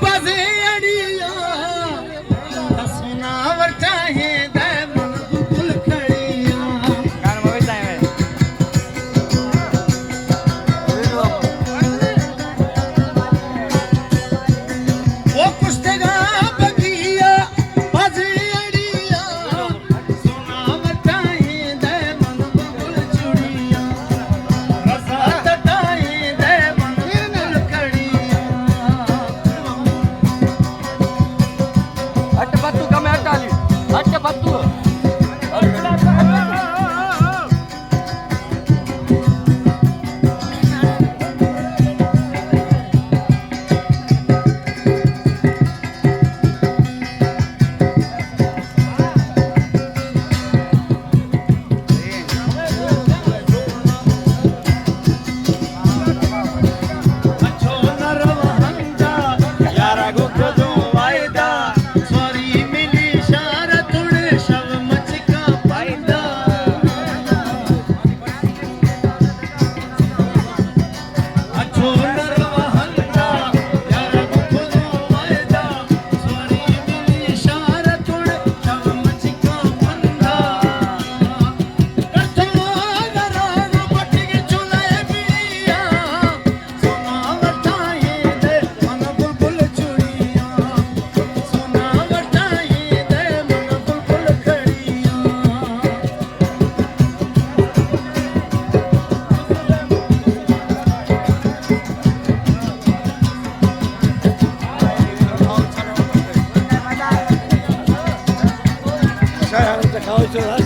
बाजे अड़िया सोनावर चाहे दे मन बुलबुल खड़िया वो कुश्तगा बगिया बाजे अड़िया सोनावर चाहे दे मन बुलबुल चुड़िया रसा तटाए दे मन बुलबुल खड़िया हट बत्तू कम हट आली हट बत्तू अच्छो नरवहंजा यारा गोखो वायदा स्वारी मिली शारा थोड़े शव मचका फायदा अच्छो नरवहंजा यारा गोखो वायदा स्वारी मिली शारा थोड़े शव मचका फंदा करतो नरान पटिगे चुलाए पिया सोनावर चाहे दे मन बुलबुल चुड़िया सोनावर चाहे दे मन बुलबुल खड़िया खाओ चला